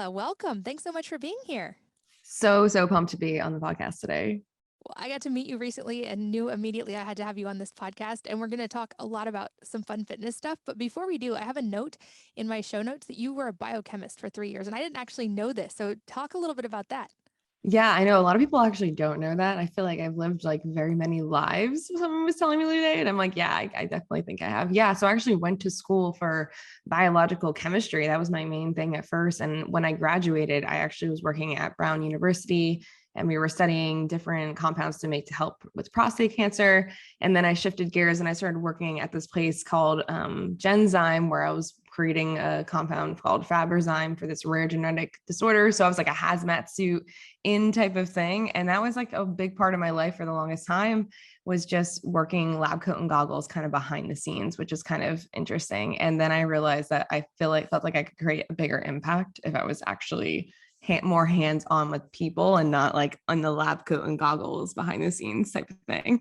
Angela, welcome. Thanks so much for being here. So pumped to be on the podcast today. Well, I got to meet you recently and knew immediately I had to have you on this podcast. And we're going to talk a lot about some fun fitness stuff. But before we do, I have a note in my show notes that you were a biochemist for 3 years. And I didn't actually know this. So talk a little bit about that. Yeah, I know a lot of people actually don't know that. I feel like I've lived like very many lives. Someone was telling me the other day, and I'm like, yeah, I definitely think I have. Yeah, so I actually went to school for biological chemistry. That was my main thing at first. And when I graduated, I actually was working at Brown University and we were studying different compounds to make to help with prostate cancer. And then I shifted gears and I started working at this place called Genzyme, where I was creating a compound called Faberzyme for this rare genetic disorder. So I was like a hazmat suit in type of thing. And that was like a big part of my life for the longest time, was just working lab coat and goggles kind of behind the scenes, which is kind of interesting. And then I realized that I felt like I could create a bigger impact if I was actually more hands-on with people and not like on the lab coat and goggles behind the scenes type of thing.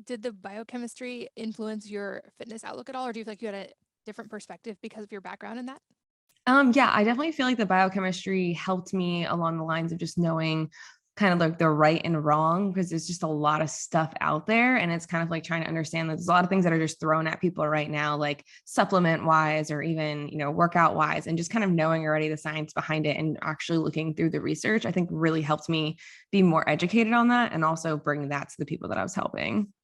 Did the biochemistry influence your fitness outlook at all? Or do you feel like you had a different perspective because of your background in that? Yeah, I definitely feel like the biochemistry helped me along the lines of just knowing kind of like the right and wrong, because there's just a lot of stuff out there. And it's kind of like trying to understand that there's a lot of things that are just thrown at people right now, like supplement wise or even, workout wise, and just kind of knowing already the science behind it and actually looking through the research, I think really helped me be more educated on that and also bring that to the people that I was helping.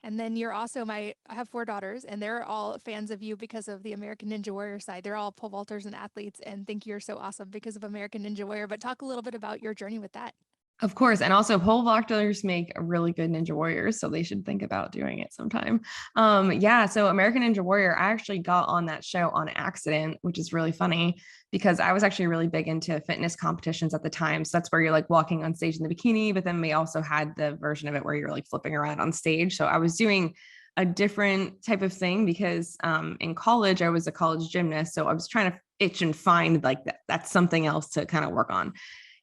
And then you're also I have 4 daughters, and they're all fans of you because of the American Ninja Warrior side. They're all pole vaulters and athletes and think you're so awesome because of American Ninja Warrior. But talk a little bit about your journey with that. Of course. And also pole vaulters make really good ninja warriors. So they should think about doing it sometime. Yeah. So American Ninja Warrior, I actually got on that show on accident, which is really funny because I was actually really big into fitness competitions at the time. So that's where you're like walking on stage in the bikini, but then we also had the version of it where you're like flipping around on stage. So I was doing a different type of thing because in college, I was a college gymnast. So I was trying to itch and find like that's something else to kind of work on.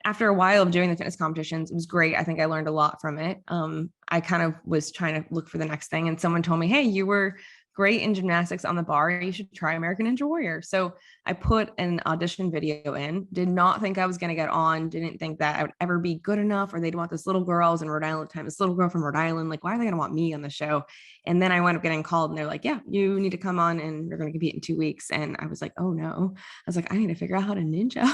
After a while of doing the fitness competitions, it was great. I think I learned a lot from it. I kind of was trying to look for the next thing, and someone told me, hey, you were great in gymnastics on the bar. You should try American Ninja Warrior. So I put an audition video in, did not think I was going to get on, didn't think that I would ever be good enough, or they'd want this little girl. I was in Rhode Island at the time, this little girl from Rhode Island. Like, why are they going to want me on the show? And then I wound up getting called and they're like, yeah, you need to come on and you're going to compete in 2 weeks. And I was like, oh no. I was like, I need to figure out how to ninja.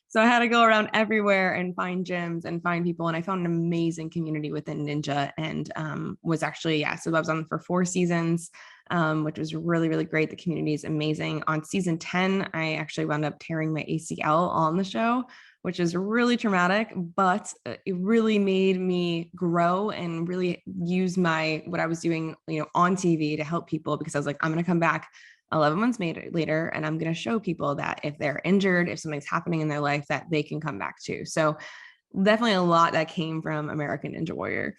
So I had to go around everywhere and find gyms and find people. And I found an amazing community within Ninja and was actually, yeah, so I was on for 4 seasons, which was really, really great. The community is amazing. On season 10, I actually wound up tearing my ACL on the show, which is really traumatic, but it really made me grow and really use what I was doing, on TV to help people, because I was like, I'm going to come back 11 months later, and I'm going to show people that if they're injured, if something's happening in their life, that they can come back to. So definitely a lot that came from American Ninja Warrior.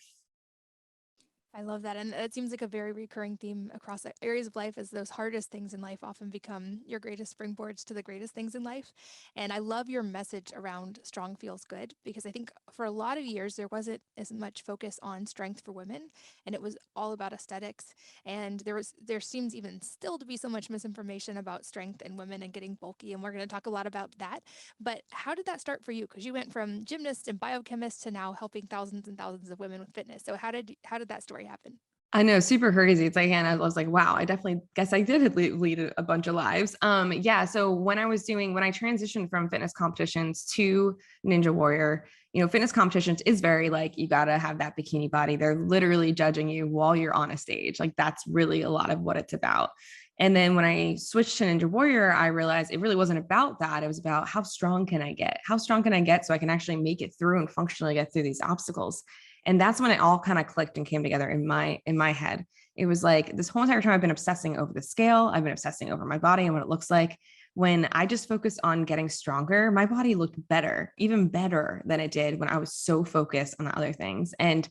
I love that. And it seems like a very recurring theme across areas of life, as those hardest things in life often become your greatest springboards to the greatest things in life. And I love your message around strong feels good, because I think for a lot of years there wasn't as much focus on strength for women, and it was all about aesthetics. And there seems even still to be so much misinformation about strength and women and getting bulky, and we're going to talk a lot about that. But how did that start for you? Because you went from gymnast and biochemist to now helping thousands and thousands of women with fitness. So how did that story happen? I know, super crazy. It's like, and I was like, wow, I definitely guess I did lead a bunch of lives. Yeah. So when I transitioned from fitness competitions to Ninja Warrior, fitness competitions is very like, you got to have that bikini body. They're literally judging you while you're on a stage. Like that's really a lot of what it's about. And then when I switched to Ninja Warrior, I realized it really wasn't about that. It was about how strong can I get? How strong can I get so I can actually make it through and functionally get through these obstacles? And that's when it all kind of clicked and came together in my head. It was like this whole entire time I've been obsessing over the scale. I've been obsessing over my body and what it looks like. When I just focused on getting stronger, my body looked better, even better than it did when I was so focused on the other things. And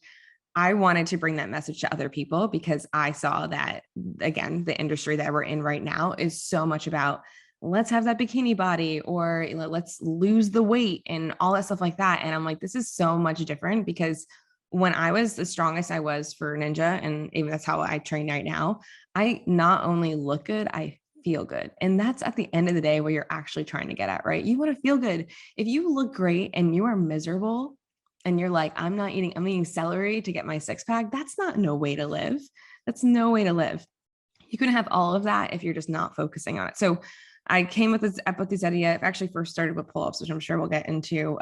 I wanted to bring that message to other people because I saw that, again, the industry that we're in right now is so much about let's have that bikini body, or let's lose the weight and all that stuff like that. And I'm like, this is so much different, because when I was the strongest I was for Ninja, and even that's how I train right now, I not only look good, I feel good. And that's at the end of the day what you're actually trying to get at, right? You want to feel good. If you look great and you are miserable and you're like, I'm eating celery to get my six pack, that's not no way to live. That's no way to live. You can have all of that if you're just not focusing on it. So I came with this idea. I've actually first started with pull-ups, which I'm sure we'll get into.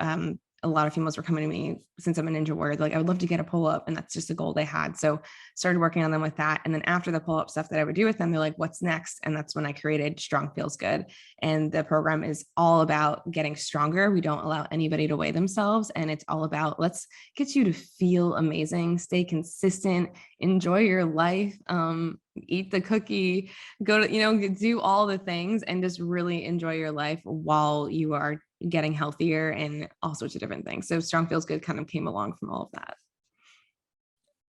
A lot of females were coming to me since I'm a ninja warrior. They're like, I would love to get a pull-up. And that's just a goal they had. So started working on them with that. And then after the pull-up stuff that I would do with them, they're like, what's next? And that's when I created Strong Feels Good. And the program is all about getting stronger. We don't allow anybody to weigh themselves. And it's all about, let's get you to feel amazing, stay consistent, enjoy your life, eat the cookie, go to, do all the things and just really enjoy your life while you are getting healthier and all sorts of different things. So Strong Feels Good kind of came along from all of that.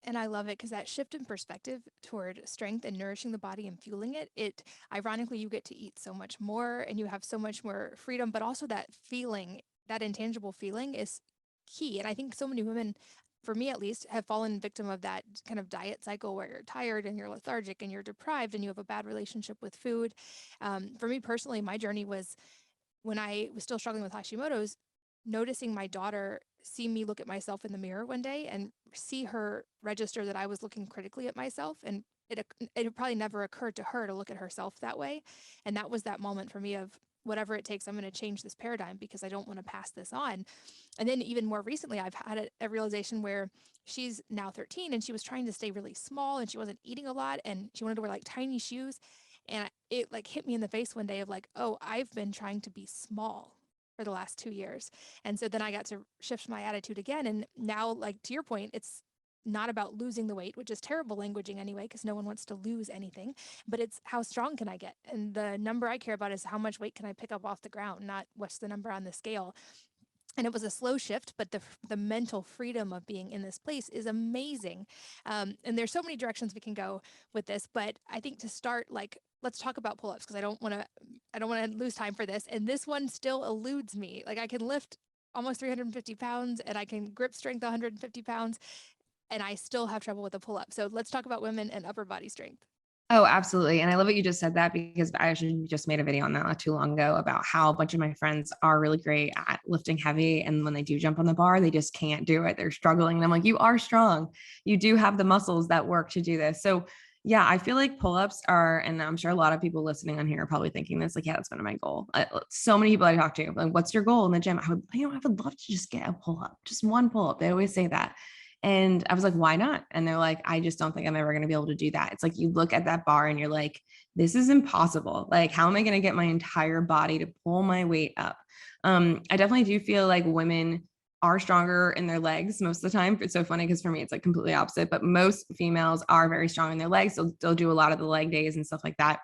And I love it because that shift in perspective toward strength and nourishing the body and fueling it, it ironically, you get to eat so much more and you have so much more freedom, but also that feeling, that intangible feeling is key. And I think so many women, for me at least, have fallen victim of that kind of diet cycle where you're tired and you're lethargic and you're deprived and you have a bad relationship with food. For me personally, my journey was when I was still struggling with Hashimoto's, noticing my daughter see me look at myself in the mirror one day and see her register that I was looking critically at myself. And it probably never occurred to her to look at herself that way. And that was that moment for me of whatever it takes, I'm going to change this paradigm because I don't want to pass this on. And then even more recently, I've had a realization where she's now 13 and she was trying to stay really small and she wasn't eating a lot and she wanted to wear like tiny shoes. And it like hit me in the face one day of like, oh, I've been trying to be small for the last 2 years. And so then I got to shift my attitude again. And now, like to your point, it's not about losing the weight, which is terrible languaging anyway, because no one wants to lose anything, but it's how strong can I get? And the number I care about is how much weight can I pick up off the ground, not what's the number on the scale. And it was a slow shift, but the mental freedom of being in this place is amazing. And there's so many directions we can go with this, but I think to start, like, let's talk about pull-ups because I don't want to lose time for this. And this one still eludes me. Like I can lift almost 350 pounds and I can grip strength 150 pounds, and I still have trouble with the pull-up. So let's talk about women and upper body strength. Oh, absolutely. And I love what you just said that because I actually just made a video on that not too long ago about how a bunch of my friends are really great at lifting heavy. And when they do jump on the bar, they just can't do it. They're struggling. And I'm like, you are strong. You do have the muscles that work to do this. So yeah, I feel like pull-ups are, and I'm sure a lot of people listening on here are probably thinking this, like, yeah, that's been my goal. So many people I talk to, like, what's your goal in the gym? I would love to just get a pull-up, just one pull-up. They always say that. And I was like, why not? And they're like, I just don't think I'm ever going to be able to do that. It's like you look at that bar and you're like, this is impossible. Like, how am I going to get my entire body to pull my weight up? I definitely do feel like women are stronger in their legs most of the time. It's so funny because for me, it's like completely opposite, but most females are very strong in their legs. So they'll do a lot of the leg days and stuff like that.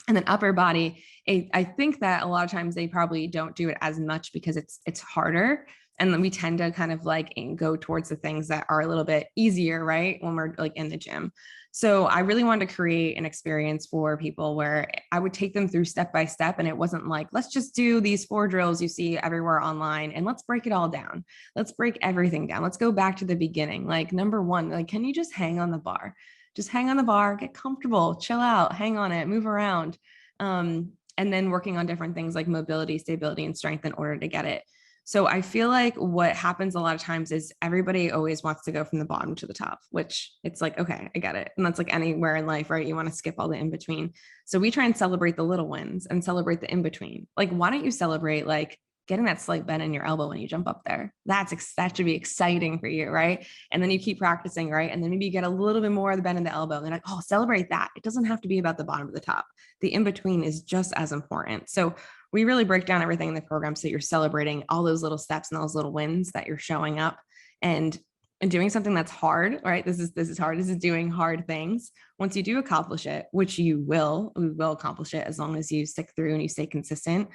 And then upper body, I think that a lot of times they probably don't do it as much because it's harder. And then we tend to kind of like go towards the things that are a little bit easier, right? When we're like in the gym. So I really wanted to create an experience for people where I would take them through step by step. And it wasn't like, let's just do these 4 drills you see everywhere online and let's break it all down. Let's break everything down. Let's go back to the beginning. Like number one, like, can you just hang on the bar? Just hang on the bar, get comfortable, chill out, hang on it, move around. And then working on different things like mobility, stability, and strength in order to get it. So I feel like what happens a lot of times is everybody always wants to go from the bottom to the top, which it's like, okay, I get it. And that's like anywhere in life, right? You want to skip all the in between. So we try and celebrate the little wins and celebrate the in between. Like, why don't you celebrate like getting that slight bend in your elbow when you jump up there? That should be exciting for you, right? And then you keep practicing, right? And then maybe you get a little bit more of the bend in the elbow and they're like, oh, celebrate that. It doesn't have to be about the bottom of the top. The in between is just as important. So we really break down everything in the program so you're celebrating all those little steps and those little wins that you're showing up and doing something that's hard, right? This is hard. This is doing hard things. Once you do accomplish it, which we will accomplish it as long as you stick through and you stay consistent.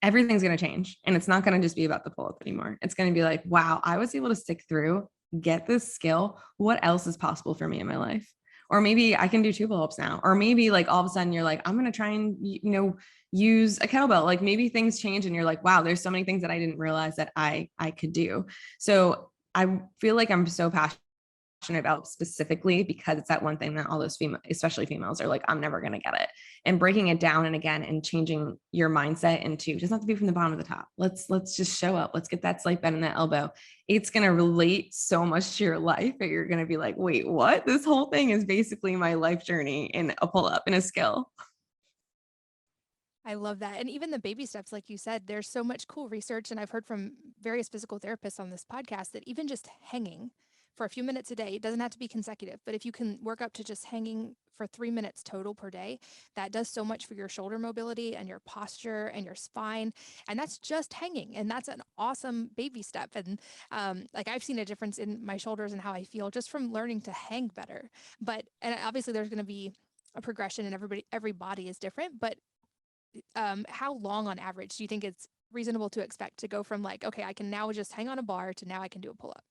Everything's going to change, and it's not going to just be about the pull-up anymore. It's going to be like, wow, I was able to stick through, get this skill. What else is possible for me in my life? Or maybe I can do 2 pull-ups now. Or maybe like all of a sudden you're like, I'm going to try and, use a kettlebell. Like maybe things change and you're like, wow, there's so many things that I didn't realize that I could do. So I feel like I'm so passionate about specifically because it's that one thing that all those female, especially females, are like, I'm never going to get it. And breaking it down and again and changing your mindset into it doesn't have to be from the bottom of the top. Let's just show up. Let's get that slight bend in that elbow. It's going to relate so much to your life that you're going to be like, wait, what? This whole thing is basically my life journey in a pull up in a skill. I love that. And even the baby steps, like you said, there's so much cool research. And I've heard from various physical therapists on this podcast that even just hanging for a few minutes a day, it doesn't have to be consecutive, but if you can work up to just hanging for 3 minutes total per day, that does so much for your shoulder mobility and your posture and your spine. And that's just hanging. And that's an awesome baby step. And like I've seen a difference in my shoulders and how I feel just from learning to hang better. But, and obviously there's going to be a progression and every body is different, but how long on average do you think it's reasonable to expect to go from like, okay, I can now just hang on a bar to now I can do a pull up?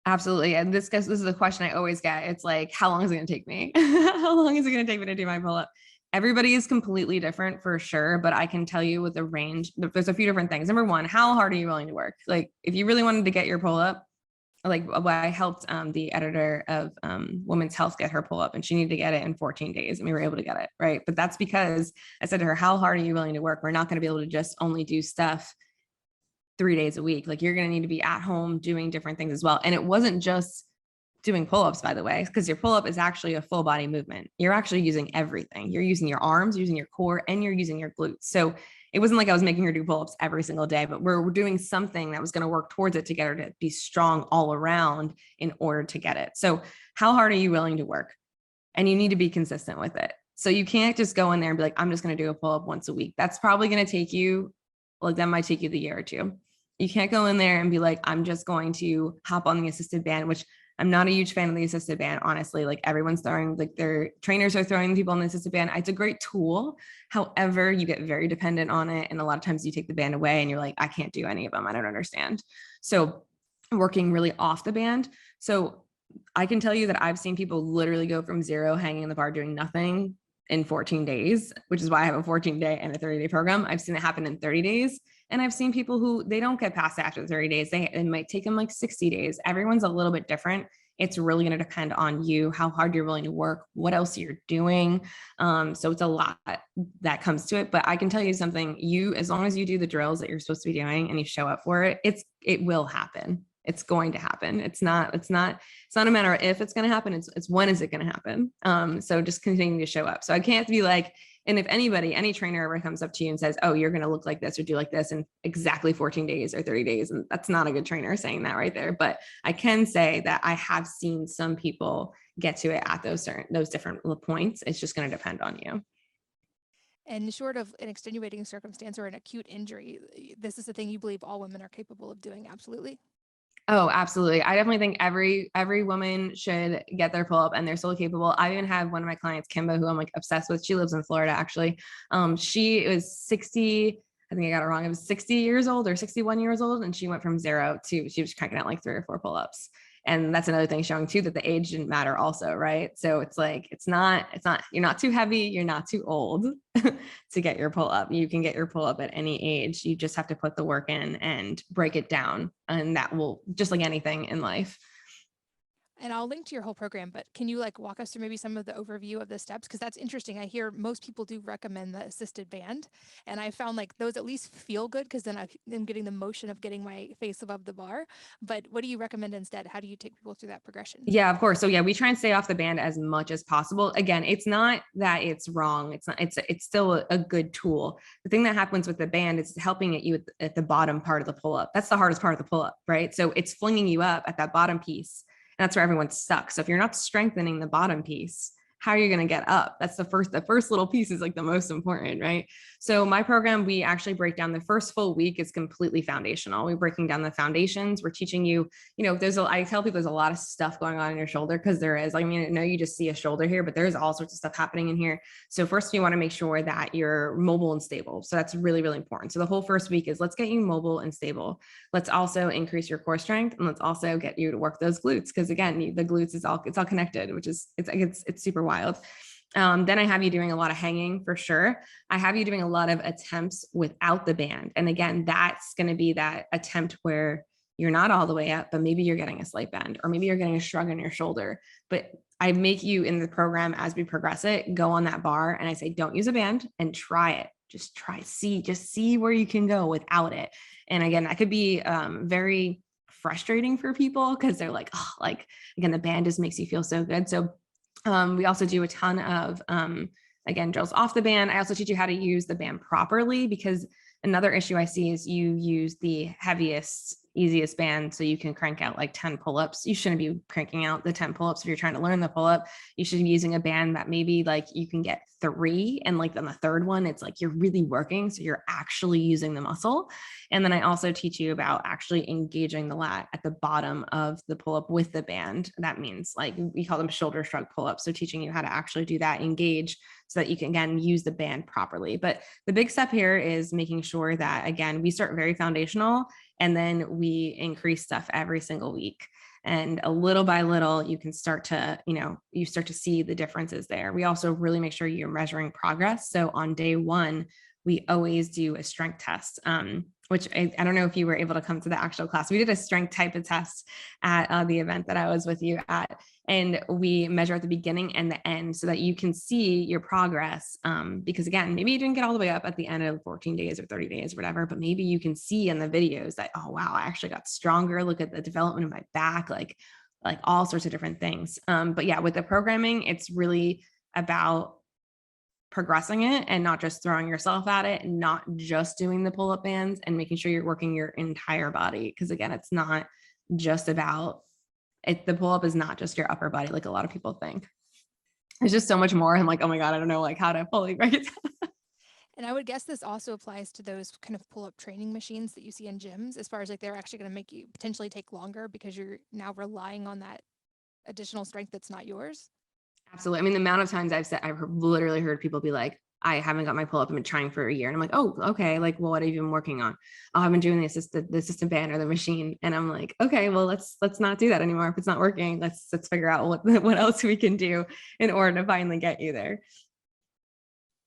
Absolutely. And this is a question I always get. It's like, how long is it going to take me? How long is it going to take me to do my pull up? Everybody is completely different for sure, but I can tell you with the range, there's a few different things. Number one, how hard are you willing to work? Like, if you really wanted to get your pull up, like I helped the editor of Women's Health get her pull up, and she needed to get it in 14 days, and we were able to get it, right? But that's because I said to her, how hard are you willing to work? We're not going to be able to just only do stuff 3 days a week. Like, you're going to need to be at home doing different things as well. And it wasn't just doing pull-ups, by the way, because your pull-up is actually a full body movement. You're actually using everything. You're using your arms, using your core, and you're using your glutes. So it wasn't like I was making her do pull-ups every single day, but we're doing something that was going to work towards it to get her to be strong all around in order to get it. So how hard are you willing to work? And you need to be consistent with it. So you can't just go in there and be like, I'm just going to do a pull-up once a week. That's probably going to take you, like, that might take you the year or two. You can't go in there and be like, I'm just going to hop on the assisted band, which I'm not a huge fan of the assisted band, honestly. Like, everyone's throwing, like, their trainers are throwing people on the assisted band. It's a great tool. However, you get very dependent on it. And a lot of times you take the band away and you're like, I can't do any of them. I don't understand. So working really off the band. So I can tell you that I've seen people literally go from zero hanging in the bar doing nothing in 14 days, which is why I have a 14-day and a 30-day program. I've seen it happen in 30 days. And I've seen people who they don't get past after 30 days. It might take them like 60 days. Everyone's a little bit different. It's really going to depend on you, how hard you're willing to work, what else you're doing. So it's a lot that comes to it. But I can tell you something, as long as you do the drills that you're supposed to be doing and you show up for it, it will happen. It's going to happen. It's not a matter of if it's going to happen. It's when is it going to happen? So just continuing to show up. So I can't be like, and if any trainer ever comes up to you and says, oh, you're going to look like this or do like this in exactly 14 days or 30 days. And that's not a good trainer saying that right there. But I can say that I have seen some people get to it at those different points. It's just going to depend on you. And short of an extenuating circumstance or an acute injury, this is the thing you believe all women are capable of doing. Absolutely. Oh, absolutely. I definitely think every woman should get their pull up, and they're so capable. I even have one of my clients, Kimba, who I'm like obsessed with. She lives in Florida, actually. She was 60. I think I got it wrong. It was 60 years old or 61 years old. And she went from zero to, she was cranking out like 3 or 4 pull-ups. And that's another thing showing too, that the age didn't matter also. Right. So it's like, you're not too heavy. You're not too old to get your pull up. You can get your pull up at any age. You just have to put the work in and break it down. And that will, just like anything in life. And I'll link to your whole program, but can you like walk us through maybe some of the overview of the steps? Because that's interesting. I hear most people do recommend the assisted band. And I found like those at least feel good because then I'm getting the motion of getting my face above the bar. But what do you recommend instead? How do you take people through that progression? Yeah, of course. So yeah, we try and stay off the band as much as possible. Again, it's not that it's wrong. It's still a good tool. The thing that happens with the band is helping you at the bottom part of the pull up. That's the hardest part of the pull up, right? So it's flinging you up at that bottom piece. And that's where everyone's stuck. So if you're not strengthening the bottom piece, how are you going to get up? That's the first little piece is like the most important, right? So my program, we actually break down the first full week is completely foundational. We're breaking down the foundations. We're teaching you, I tell people there's a lot of stuff going on in your shoulder because there is. I mean, I know you just see a shoulder here, but there's all sorts of stuff happening in here. So first you want to make sure that you're mobile and stable. So that's really, really important. So the whole first week is let's get you mobile and stable. Let's also increase your core strength, and let's also get you to work those glutes. Because again, the glutes it's all connected, which is it's super wild. Then I have you doing a lot of hanging for sure. I have you doing a lot of attempts without the band. And again, that's going to be that attempt where you're not all the way up, but maybe you're getting a slight bend, or maybe you're getting a shrug on your shoulder. But I make you in the program, as we progress it, go on that bar and I say, don't use a band and try it. Just try, just see where you can go without it. And again, that could be very frustrating for people because they're like, oh, like, again, the band just makes you feel so good. So we also do a ton of, again, drills off the band. I also teach you how to use the band properly, because another issue I see is you use the heaviest, easiest band so you can crank out like 10 pull-ups. You shouldn't be cranking out the 10 pull-ups if you're trying to learn the pull-up. You should be using a band that maybe like you can get 3, and like on the third one, it's like you're really working, so you're actually using the muscle. And then I also teach you about actually engaging the lat at the bottom of the pull-up with the band. That means, like, we call them shoulder shrug pull-ups. So teaching you how to actually do that, engage, so that you can, again, use the band properly. But the big step here is making sure that, again, we start very foundational and then we increase stuff every single week. And a little by little, you can start to, you start to see the differences there. We also really make sure you're measuring progress. So on day 1, we always do a strength test, which I don't know if you were able to come to the actual class. We did a strength type of test at the event that I was with you at. And we measure at the beginning and the end so that you can see your progress. Because again, maybe you didn't get all the way up at the end of 14 days or 30 days or whatever, but maybe you can see in the videos that, oh, wow, I actually got stronger. Look at the development of my back, like all sorts of different things. But yeah, with the programming, it's really about progressing it and not just throwing yourself at it, and not just doing the pull-up bands, and making sure you're working your entire body. Because again, it's not just about it. The pull-up is not just your upper body like a lot of people think. There's just so much more. I'm like, oh my God, I don't know like how to fully break it down. And I would guess this also applies to those kind of pull-up training machines that you see in gyms, as far as like they're actually going to make you potentially take longer because you're now relying on that additional strength that's not yours. Absolutely. I mean, the amount of times I've literally heard people be like, I haven't got my pull up. I've been trying for a year. And I'm like, oh, okay. Like, well, what have you been working on? Oh, I've been doing the assistant band or the machine. And I'm like, okay, well, let's not do that anymore. If it's not working, let's figure out what else we can do in order to finally get you there.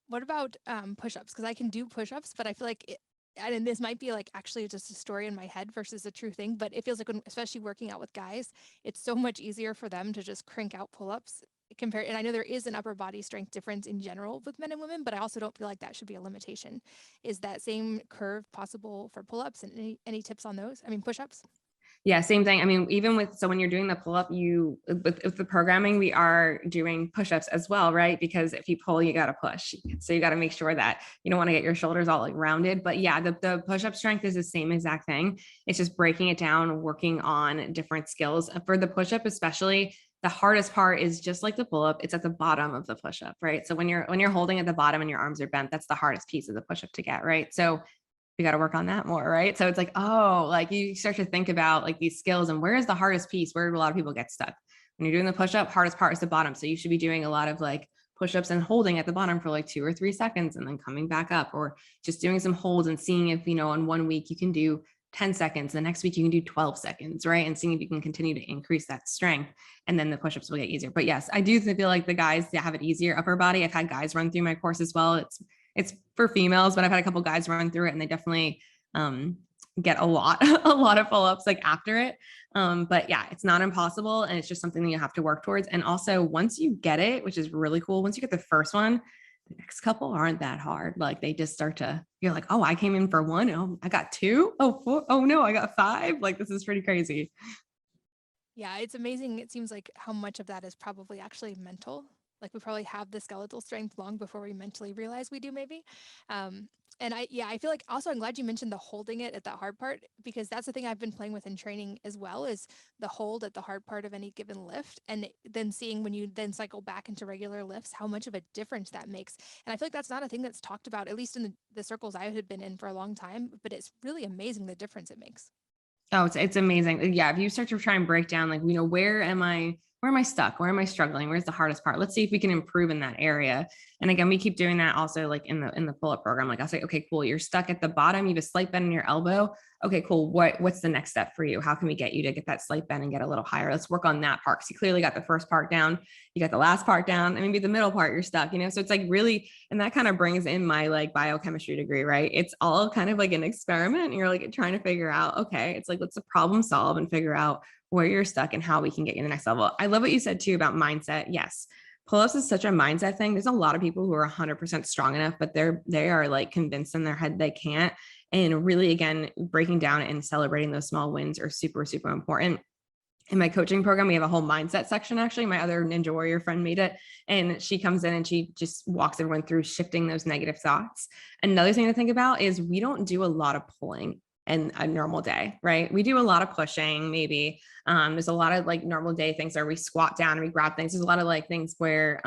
What about push-ups? Because I can do push-ups, but I feel like and this might be like actually just a story in my head versus a true thing, but it feels like when, especially working out with guys, it's so much easier for them to just crank out pull-ups compared. And I know there is an upper body strength difference in general with men and women, but I also don't feel like that should be a limitation. Is that same curve possible for pull-ups, and any tips on those? I mean, push-ups. Yeah, same thing. I mean, even so when you're doing the pull up, with the programming, we are doing push-ups as well, right? Because if you pull, you got to push. So you got to make sure that you don't want to get your shoulders all like rounded. But yeah, the push-up strength is the same exact thing. It's just breaking it down, working on different skills. For the push-up, especially, the hardest part is just like the pull-up, it's at the bottom of the push-up, right? So when you're holding at the bottom and your arms are bent, that's the hardest piece of the push-up to get, right? So we got to work on that more, right? So it's like, oh, like you start to think about like these skills and where is the hardest piece? Where do a lot of people get stuck? When you're doing the push-up, hardest part is the bottom. So you should be doing a lot of like push-ups and holding at the bottom for like 2 or 3 seconds and then coming back up, or just doing some holds and seeing if, on one week you can do 10 seconds, the next week you can do 12 seconds, right? And seeing if you can continue to increase that strength, and then the push-ups will get easier. But yes, I do feel like the guys that have it easier upper body, I've had guys run through my course as well. It's for females, but I've had a couple guys run through it and they definitely get a lot of pull-ups like after it. But yeah, it's not impossible, and it's just something that you have to work towards. And also, once you get it, which is really cool, once you get the first one, the next couple aren't that hard. Like they just start to, you're like, oh, I came in for 1. Oh, I got 2. Oh, 4. Oh no, I got 5. Like this is pretty crazy. Yeah, it's amazing. It seems like how much of that is probably actually mental. Like we probably have the skeletal strength long before we mentally realize we do, maybe. And I feel like also I'm glad you mentioned the holding it at that hard part, because that's the thing I've been playing with in training as well, is the hold at the hard part of any given lift, and then seeing when you then cycle back into regular lifts, how much of a difference that makes. And I feel like that's not a thing that's talked about, at least in the circles I had been in for a long time, but it's really amazing the difference it makes. Oh, it's amazing. Yeah, if you start to try and break down, like, where am I where am I stuck? Where am I struggling? Where's the hardest part? Let's see if we can improve in that area. And again, we keep doing that also like in the pull-up program. Like I'll say, okay, cool, you're stuck at the bottom, you have a slight bend in your elbow. Okay, cool. What's the next step for you? How can we get you to get that slight bend and get a little higher? Let's work on that part. Because you clearly got the first part down, you got the last part down, and maybe the middle part you're stuck, you know? So it's like really, and that kind of brings in my like biochemistry degree, right? It's all kind of like an experiment. And you're like trying to figure out, okay, it's like, let's problem solve and figure out where you're stuck and how we can get you to the next level. I love what you said too about mindset. Yes. Pull-ups is such a mindset thing. There's a lot of people who are 100% strong enough, but they are like convinced in their head they can't. And really, again, breaking down and celebrating those small wins are super, super important. In my coaching program, we have a whole mindset section. Actually, my other Ninja Warrior friend made it, and she comes in and she just walks everyone through shifting those negative thoughts. Another thing to think about is we don't do a lot of pulling in a normal day, right? We do a lot of pushing, maybe. There's a lot of like normal day things where we squat down and we grab things. There's a lot of like things where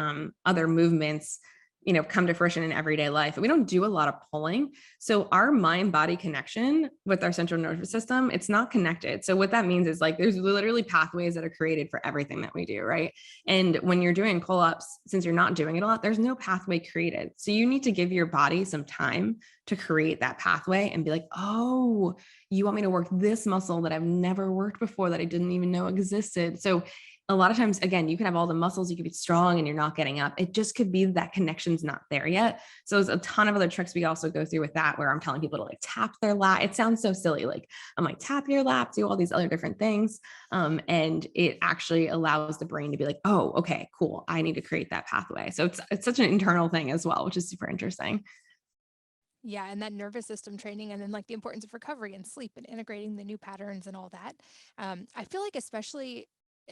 other movements, you know, come to fruition in everyday life. We don't do a lot of pulling. So our mind body connection with our central nervous system, it's not connected. So what that means is like there's literally pathways that are created for everything that we do, right? And when you're doing pull-ups, since you're not doing it a lot, there's no pathway created. So you need to give your body some time to create that pathway and be like, oh, you want me to work this muscle that I've never worked before that I didn't even know existed. So a lot of times, again, you can have all the muscles, you could be strong and you're not getting up. It just could be that connection's not there yet. So there's a ton of other tricks we also go through with that, where I'm telling people to like tap their lat. It sounds so silly. Like I'm like, tap your lap, do all these other different things. And it actually allows the brain to be like, oh, okay, cool. I need to create that pathway. So it's such an internal thing as well, which is super interesting. Yeah, and that nervous system training, and then like the importance of recovery and sleep and integrating the new patterns and all that. I feel like, especially,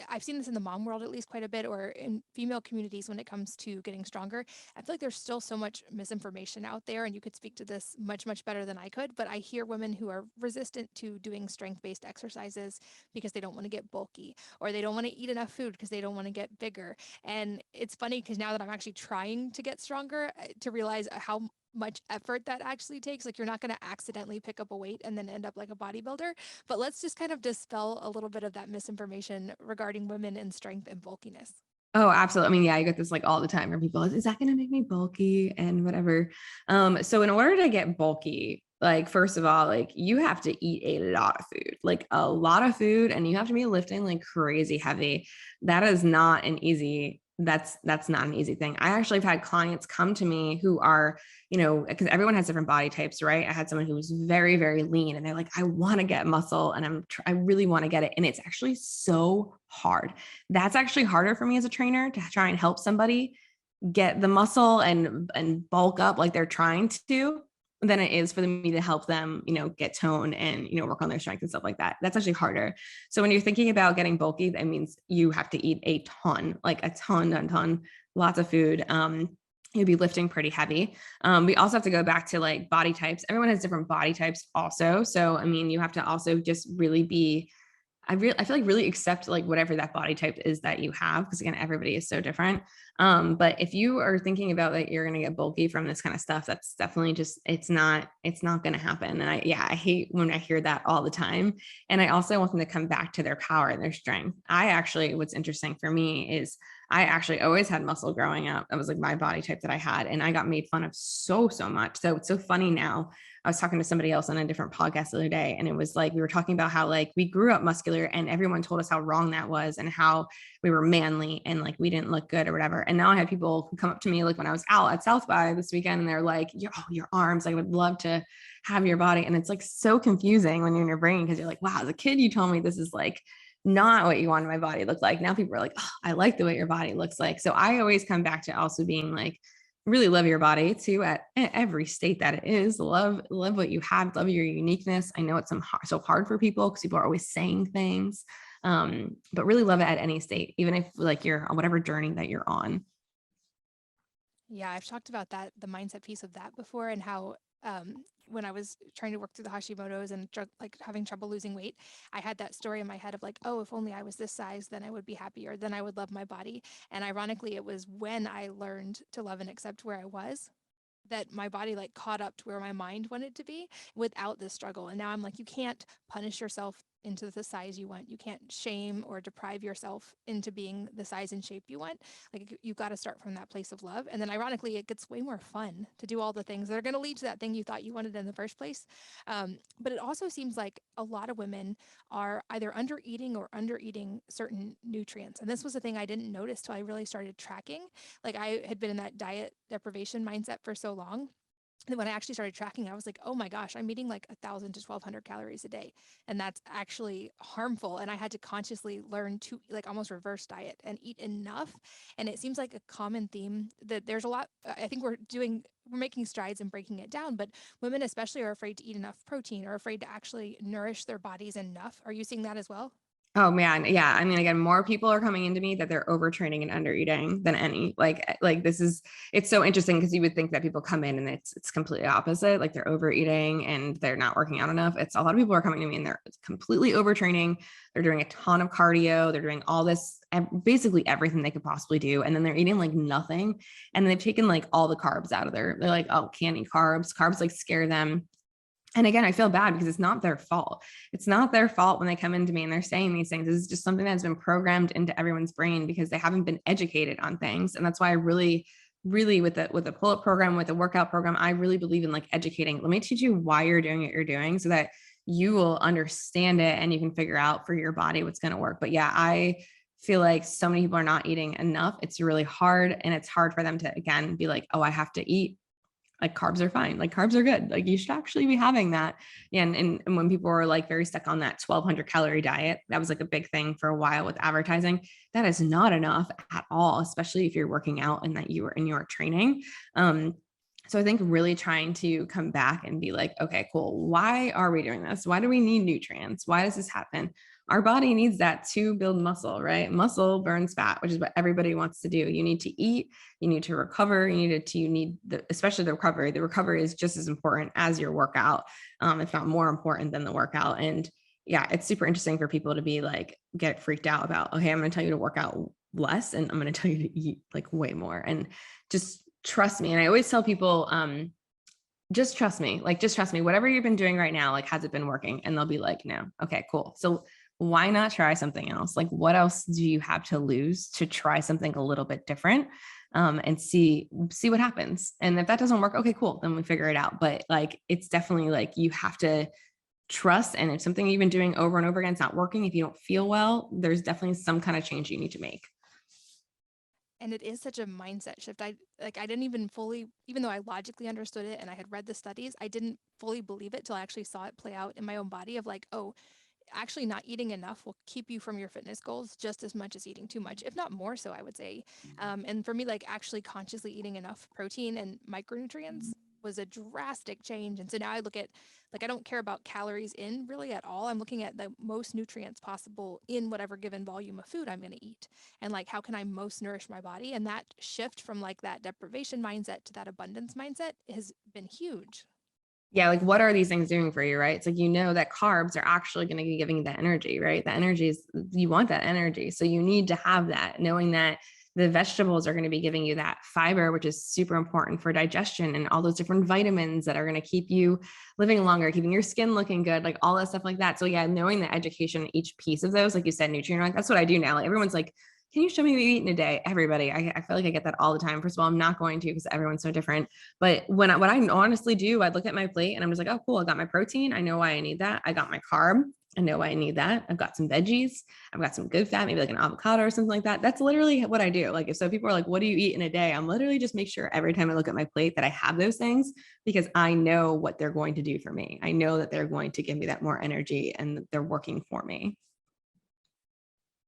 I've seen this in the mom world at least quite a bit, or in female communities when it comes to getting stronger. I feel like there's still so much misinformation out there, and you could speak to this much, much better than I could. But I hear women who are resistant to doing strength based exercises because they don't want to get bulky, or they don't want to eat enough food because they don't want to get bigger. And it's funny because now that I'm actually trying to get stronger, to realize how much effort that actually takes. Like, you're not going to accidentally pick up a weight and then end up like a bodybuilder. But let's just kind of dispel a little bit of that misinformation regarding women and strength and bulkiness. Oh, absolutely. I mean, yeah, you get this like all the time where people, is that going to make me bulky and whatever? So in order to get bulky, like first of all, like you have to eat a lot of food, like a lot of food, and you have to be lifting like crazy heavy. That is not an easy, that's not an easy thing. I actually have had clients come to me who are, you know, because everyone has different body types, right? I had someone who was very, very lean and they're like, I want to get muscle and I really want to get it. And it's actually so hard. That's actually harder for me as a trainer, to try and help somebody get the muscle and bulk up like they're trying to, than it is for me to help them, you know, get tone and, you know, work on their strength and stuff like that. That's actually harder. So when you're thinking about getting bulky, that means you have to eat a ton, like a ton, lots of food. You'll be lifting pretty heavy. We also have to go back to like body types. Everyone has different body types also. So, I mean, you have to also just really be, I feel like really accept like whatever that body type is that you have, because again, everybody is so different. But if you are thinking about that you're going to get bulky from this kind of stuff, that's definitely just, it's not going to happen. And I hate when I hear that all the time. And I also want them to come back to their power and their strength. What's interesting for me is I actually always had muscle growing up. That was like my body type that I had. And I got made fun of so, so much. So it's so funny now. I was talking to somebody else on a different podcast the other day, and it was like we were talking about how like we grew up muscular and everyone told us how wrong that was and how we were manly and like we didn't look good or whatever. And now I had people who come up to me like when I was out at South by this weekend and they're like, your arms, I would love to have your body. And it's like so confusing when you're in your brain, because you're like, wow, as a kid, you told me this is like not what you wanted my body to look like. Now people are like, oh, I like the way your body looks like. So I always come back to also being like, really love your body too at every state that it is. Love what you have, love your uniqueness. I know it's so hard for people because people are always saying things, but really love it at any state, even if like you're on whatever journey that you're on. Yeah, I've talked about that, the mindset piece of that before, and how when I was trying to work through the Hashimoto's and like having trouble losing weight, I had that story in my head of like, oh, if only I was this size, then I would be happier, then I would love my body. And ironically, it was when I learned to love and accept where I was that my body like caught up to where my mind wanted to be without this struggle. And now I'm like, you can't punish yourself into the size you want. You can't shame or deprive yourself into being the size and shape you want. Like you've got to start from that place of love. And then ironically, it gets way more fun to do all the things that are going to lead to that thing you thought you wanted in the first place. But it also seems like a lot of women are either under eating or under eating certain nutrients. And this was a thing I didn't notice till I really started tracking. Like I had been in that diet deprivation mindset for so long. And when I actually started tracking, I was like, oh my gosh, I'm eating like 1,000 to 1,200 calories a day. And that's actually harmful. And I had to consciously learn to like almost reverse diet and eat enough. And it seems like a common theme that there's a lot, I think we're making strides in breaking it down, but women especially are afraid to eat enough protein or afraid to actually nourish their bodies enough. Are you seeing that as well? Oh man, yeah. I mean, again, more people are coming into me that they're overtraining and under eating than any. Like this is it's so interesting because you would think that people come in and it's completely opposite. Like they're overeating and they're not working out enough. It's a lot of people are coming to me and they're completely overtraining. They're doing a ton of cardio. They're doing all this, basically everything they could possibly do, and then they're eating like nothing. And they've taken like all the carbs out of there. They're like, oh, can't eat carbs. Carbs like scare them. And again, I feel bad because it's not their fault. It's not their fault when they come into me and they're saying these things. This is just something that's been programmed into everyone's brain because they haven't been educated on things. And that's why I really with the pull-up program, with the workout program, I really believe in like educating. Let me teach you why you're doing what you're doing so that you will understand it and you can figure out for your body what's going to work. But yeah, I feel like so many people are not eating enough. It's really hard. And it's hard for them to, again, be like, oh, I have to eat, like carbs are fine, like carbs are good, like you should actually be having that. And when people were like very stuck on that 1,200 calorie diet, that was like a big thing for a while with advertising. That is not enough at all, especially if you're working out and that you are in your training. So I think really trying to come back and be like, okay, cool, why are we doing this? Why do we need nutrients? Why does this happen? Our body needs that to build muscle, right? Muscle burns fat, which is what everybody wants to do. You need to eat, you need to recover, you need especially the recovery. The recovery is just as important as your workout, if not more important than the workout. And yeah, it's super interesting for people to be like, get freaked out about, okay, I'm going to tell you to work out less and I'm going to tell you to eat like way more. And just trust me. And I always tell people, just trust me, like, just trust me, whatever you've been doing right now, like, has it been working? And they'll be like, no. Okay, cool. So why not try something else? Like, what else do you have to lose to try something a little bit different? And see what happens. And if that doesn't work, okay, cool. Then we figure it out. But like, it's definitely like, you have to trust. And if something you've been doing over and over again, it's not working, if you don't feel well, there's definitely some kind of change you need to make. And it is such a mindset shift. I didn't even fully, even though I logically understood it and I had read the studies, I didn't fully believe it till I actually saw it play out in my own body of like, oh, actually not eating enough will keep you from your fitness goals just as much as eating too much, if not more so, I would say. And for me, like actually consciously eating enough protein and micronutrients was a drastic change. And so now I look at, like, I don't care about calories in really at all. I'm looking at the most nutrients possible in whatever given volume of food I'm going to eat. And like, how can I most nourish my body? And that shift from like that deprivation mindset to that abundance mindset has been huge. Yeah, like what are these things doing for you, right? It's like, that carbs are actually going to be giving you that energy, right? The energy is, you want that energy. So you need to have that, knowing that the vegetables are going to be giving you that fiber, which is super important for digestion and all those different vitamins that are going to keep you living longer, keeping your skin looking good, like all that stuff like that. So yeah, knowing the education, each piece of those, like you said, nutrient, like that's what I do now. Like everyone's like, can you show me what you eat in a day? Everybody, I feel like I get that all the time. First of all, I'm not going to because everyone's so different. But what I honestly do, I look at my plate and I'm just like, oh, cool. I got my protein. I know why I need that. I got my carb. I know why I need that. I've got some veggies. I've got some good fat, maybe like an avocado or something like that. That's literally what I do. Like if so people are like, what do you eat in a day? I'm literally just make sure every time I look at my plate that I have those things because I know what they're going to do for me. I know that they're going to give me that more energy and they're working for me.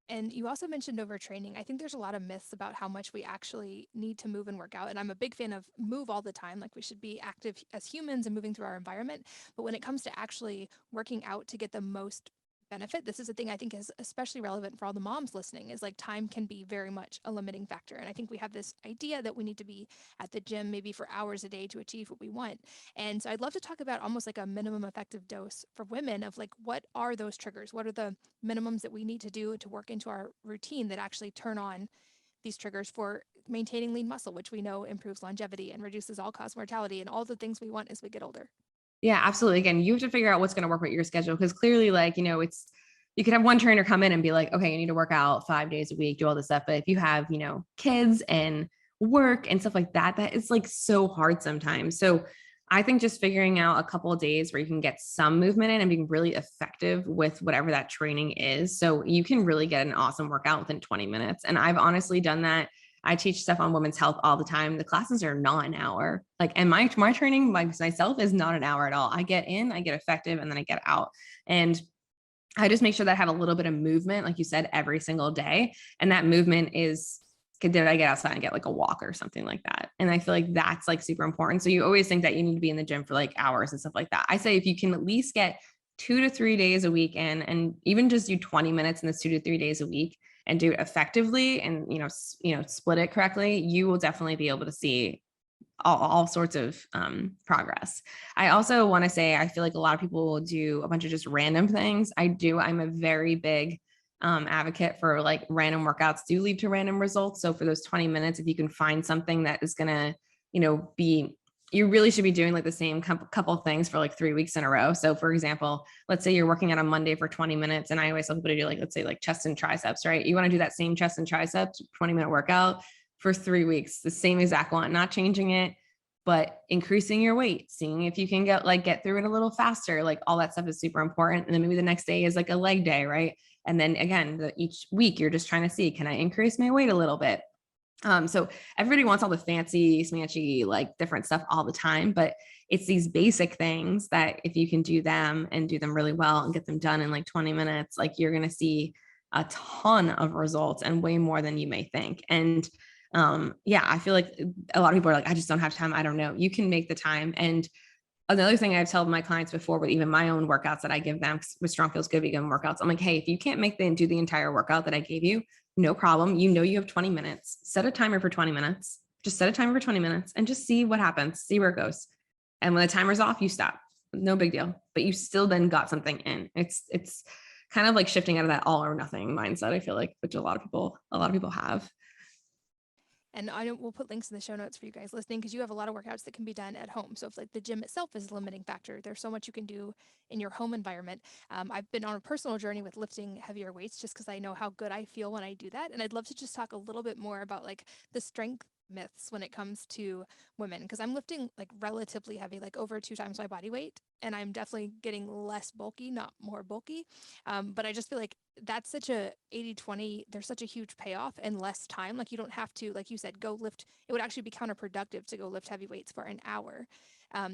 And you also mentioned overtraining. I think there's a lot of myths about how much we actually need to move and work out. And I'm a big fan of move all the time. Like we should be active as humans and moving through our environment. But when it comes to actually working out to get the most benefit, this is a thing I think is especially relevant for all the moms listening, is like time can be very much a limiting factor. And I think we have this idea that we need to be at the gym maybe for hours a day to achieve what we want. And so I'd love to talk about almost like a minimum effective dose for women of like, what are those triggers? What are the minimums that we need to do to work into our routine that actually turn on these triggers for maintaining lean muscle, which we know improves longevity and reduces all cause mortality and all the things we want as we get older. Yeah, absolutely. Again, you have to figure out what's going to work with your schedule because clearly, like, it's you could have one trainer come in and be like, okay, you need to work out 5 days a week, do all this stuff. But if you have, kids and work and stuff like that, that is like so hard sometimes. So I think just figuring out a couple of days where you can get some movement in and being really effective with whatever that training is. So you can really get an awesome workout within 20 minutes. And I've honestly done that. I teach stuff on women's health all the time. The classes are not an hour. Like, and my training myself is not an hour at all. I get in, I get effective, and then I get out. And I just make sure that I have a little bit of movement, like you said, every single day. And that movement is, did I get outside and get like a walk or something like that? And I feel like that's like super important. So you always think that you need to be in the gym for like hours and stuff like that. I say if you can at least get 2 to 3 days a week in, and even just do 20 minutes in this 2 to 3 days a week and do it effectively, and split it correctly, you will definitely be able to see all sorts of progress. I also want to say, I feel like a lot of people will do a bunch of just random things. I'm a very big advocate for like random workouts do lead to random results. So for those 20 minutes, if you can find something that is going to, be, you really should be doing like the same couple of things for like 3 weeks in a row. So for example, let's say you're working out on Monday for 20 minutes. And I always tell people to do like, let's say like chest and triceps, right? You want to do that same chest and triceps 20-minute workout for 3 weeks, the same exact one, not changing it, but increasing your weight, seeing if you can get through it a little faster. Like all that stuff is super important. And then maybe the next day is like a leg day, right? And then again, each week you're just trying to see, can I increase my weight a little bit? So everybody wants all the fancy, smanchy, like different stuff all the time, but it's these basic things that if you can do them and do them really well and get them done in like 20 minutes, like you're going to see a ton of results and way more than you may think. And yeah, I feel like a lot of people are like, I just don't have time. I don't know. You can make the time. And another thing I've told my clients before, but even my own workouts that I give them with Strong Feels Good vegan workouts, I'm like, hey, if you can't do the entire workout that I gave you, no problem. You have 20 minutes, set a timer for 20 minutes, just set a timer for 20 minutes and just see what happens, see where it goes. And when the timer's off, you stop, no big deal, but you still then got something in. It's kind of like shifting out of that all or nothing mindset. I feel like, which a lot of people have. And we'll put links in the show notes for you guys listening, because you have a lot of workouts that can be done at home. So if like the gym itself is a limiting factor, there's so much you can do in your home environment. I've been on a personal journey with lifting heavier weights just because I know how good I feel when I do that. And I'd love to just talk a little bit more about like the strength myths when it comes to women, because I'm lifting like relatively heavy, like over 2 times my body weight, and I'm definitely getting less bulky, not more bulky. But I just feel like that's such a 80/20. There's such a huge payoff in less time. Like you don't have to, like you said, go lift. It would actually be counterproductive to go lift heavy weights for an hour.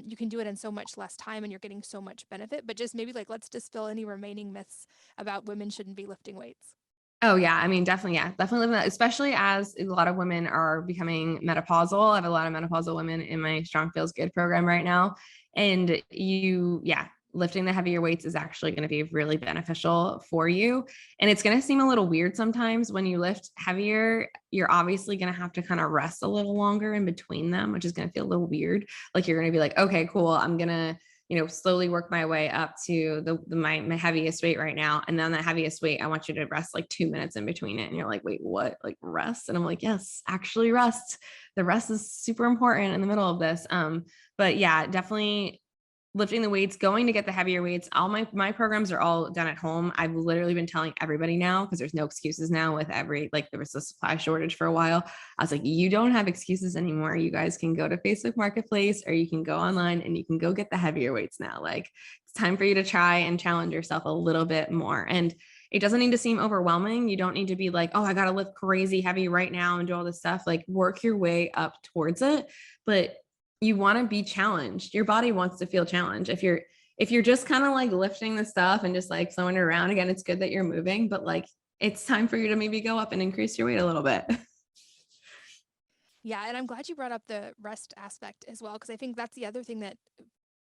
You can do it in so much less time and you're getting so much benefit. But just maybe like let's dispel any remaining myths about women shouldn't be lifting weights. Oh yeah, I mean, definitely, yeah, definitely living that, especially as a lot of women are becoming menopausal. I have a lot of menopausal women in my Strong Feels Good program right now. And yeah, lifting the heavier weights is actually going to be really beneficial for you. And it's going to seem a little weird sometimes when you lift heavier, you're obviously going to have to kind of rest a little longer in between them, which is going to feel a little weird. Like you're going to be like, okay, cool, I'm going to slowly work my way up to my heaviest weight right now. And then that heaviest weight, I want you to rest like 2 minutes in between it. And you're like, wait, what? Like rest? And I'm like, yes, actually rest. The rest is super important in the middle of this. But yeah, definitely lifting the weights, going to get the heavier weights. All my programs are all done at home. I've literally been telling everybody now, because there's no excuses now with like there was a supply shortage for a while. I was like, you don't have excuses anymore. You guys can go to Facebook Marketplace or you can go online and you can go get the heavier weights now. Like it's time for you to try and challenge yourself a little bit more. And it doesn't need to seem overwhelming. You don't need to be like, oh, I got to lift crazy heavy right now and do all this stuff. Like work your way up towards it. But you want to be challenged. Your body wants to feel challenged. If you're just kind of like lifting the stuff and just like throwing it around, again, it's good that you're moving, but like it's time for you to maybe go up and increase your weight a little bit. Yeah, and I'm glad you brought up the rest aspect as well, because I think that's the other thing that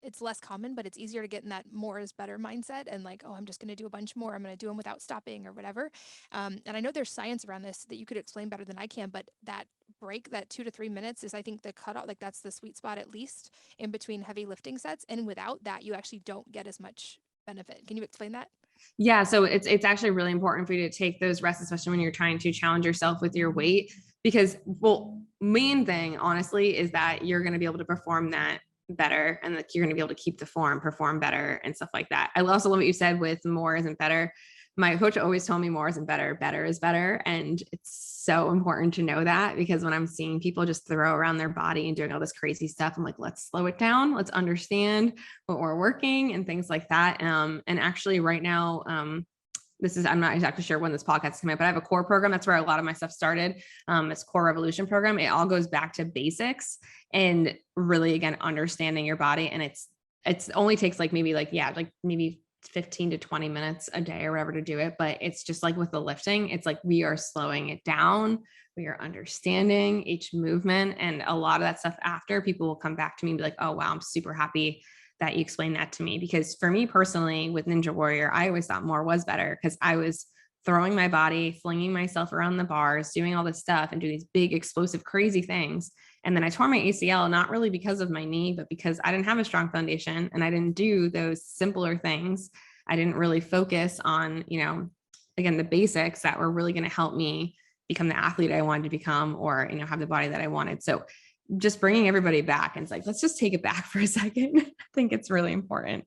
it's less common, but it's easier to get in that more is better mindset and like, oh, I'm just going to do a bunch more. I'm going to do them without stopping or whatever. And I know there's science around this that you could explain better than I can, but that break, that 2 to 3 minutes is, I think, the cutoff. Like that's the sweet spot, at least in between heavy lifting sets. And without that, you actually don't get as much benefit. Can you explain that? Yeah, so it's actually really important for you to take those rests, especially when you're trying to challenge yourself with your weight, because well, main thing honestly is that you're going to be able to perform that better, and that you're going to be able to keep the form, perform better and stuff like that. I also love what you said with more isn't better. my coach always told me more isn't better, better is better. And it's so important to know that, because when I'm seeing people just throw around their body and doing all this crazy stuff, I'm like, let's slow it down. Let's understand what we're working and things like that. And actually right now, I'm not exactly sure when this podcast is coming up, but I have a core program. That's where a lot of my stuff started. It's core revolution program. It all goes back to basics and really, again, understanding your body. And it's only takes like maybe 15 to 20 minutes a day or whatever to do it. But it's just like with the lifting, it's like we are slowing it down. We are understanding each movement. And a lot of that stuff after, people will come back to me and be like, oh, wow, I'm super happy that you explained that to me. Because for me personally, with Ninja Warrior, I always thought more was better, because I was throwing my body, flinging myself around the bars, doing all this stuff and doing these big, explosive, crazy things. And then I tore my ACL, not really because of my knee, but because I didn't have a strong foundation and I didn't do those simpler things. I didn't really focus on, again, the basics that were really going to help me become the athlete I wanted to become, or, have the body that I wanted. So just bringing everybody back, and it's like, let's just take it back for a second. I think it's really important.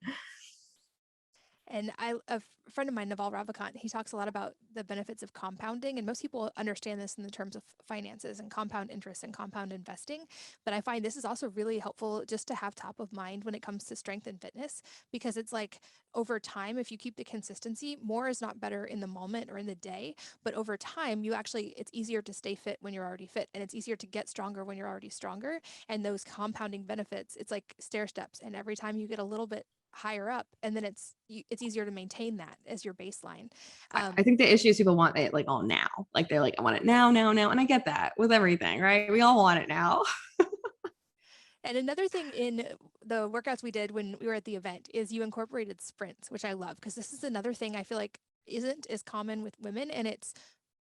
And a friend of mine, Naval Ravikant, he talks a lot about the benefits of compounding. And most people understand this in the terms of finances and compound interest and compound investing. But I find this is also really helpful just to have top of mind when it comes to strength and fitness, because it's like over time, if you keep the consistency, more is not better in the moment or in the day. But over time, it's easier to stay fit when you're already fit, and it's easier to get stronger when you're already stronger. And those compounding benefits, it's like stair steps. And every time you get a little bit higher up, and then it's easier to maintain that as your baseline. I think the issue is people want it like all now. Like they're like, I want it now, now, now. And I get that with everything, right? We all want it now. And another thing in the workouts we did when we were at the event is you incorporated sprints, which I love, because this is another thing I feel like isn't as common with women. And it's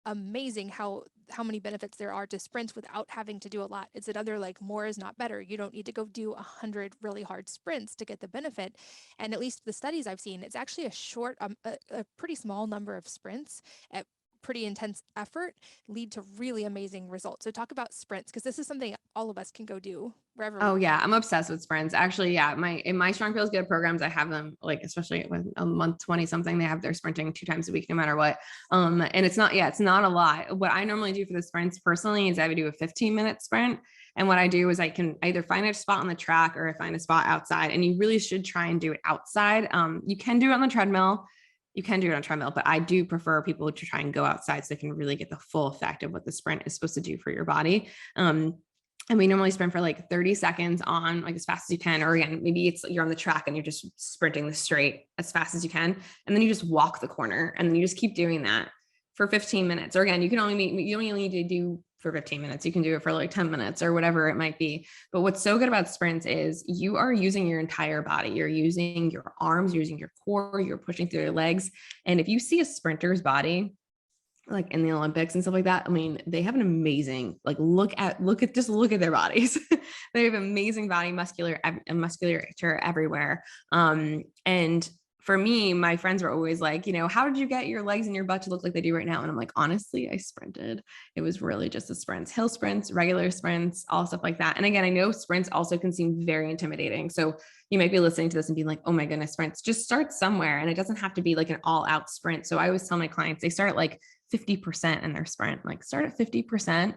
amazing how many benefits there are to sprints without having to do a lot. It's another, like, more is not better. You don't need to go do 100 really hard sprints to get the benefit. And at least the studies I've seen, it's actually a pretty small number of sprints at pretty intense effort lead to really amazing results. So talk about sprints, because this is something all of us can go do wherever we Oh are. yeah, I'm obsessed with sprints. Actually, yeah, in my Strong Feels Good programs, I have them, like, especially with a month 20 something, they have their sprinting 2 times a week, no matter what. And it's not a lot. What I normally do for the sprints personally is I would do a 15-minute sprint. And what I do is I can either find a spot on the track or I find a spot outside. And you really should try and do it outside. You can do it on the treadmill. You can do it on treadmill, but I do prefer people to try and go outside so they can really get the full effect of what the sprint is supposed to do for your body. And we normally sprint for like 30 seconds on, like, as fast as you can. Or again, maybe it's you're on the track and you're just sprinting the straight as fast as you can. And then you just walk the corner, and then you just keep doing that for 15 minutes. Or again, you only need to do for 15 minutes. You can do it for like 10 minutes or whatever it might be. But what's so good about sprints is you are using your entire body. You're using your arms, you're using your core, you're pushing through your legs. And if you see a sprinter's body, like in the Olympics and stuff like that, I mean, they have an amazing, like, look at their bodies. They have amazing body musculature everywhere. And for me, my friends were always like, how did you get your legs and your butt to look like they do right now? And I'm like, honestly, I sprinted. It was really just the sprints, hill sprints, regular sprints, all stuff like that. And again, I know sprints also can seem very intimidating. So you might be listening to this and being like, oh my goodness, sprints, just start somewhere. And it doesn't have to be like an all out sprint. So I always tell my clients, they start at like 50% in their sprint, like start at 50%,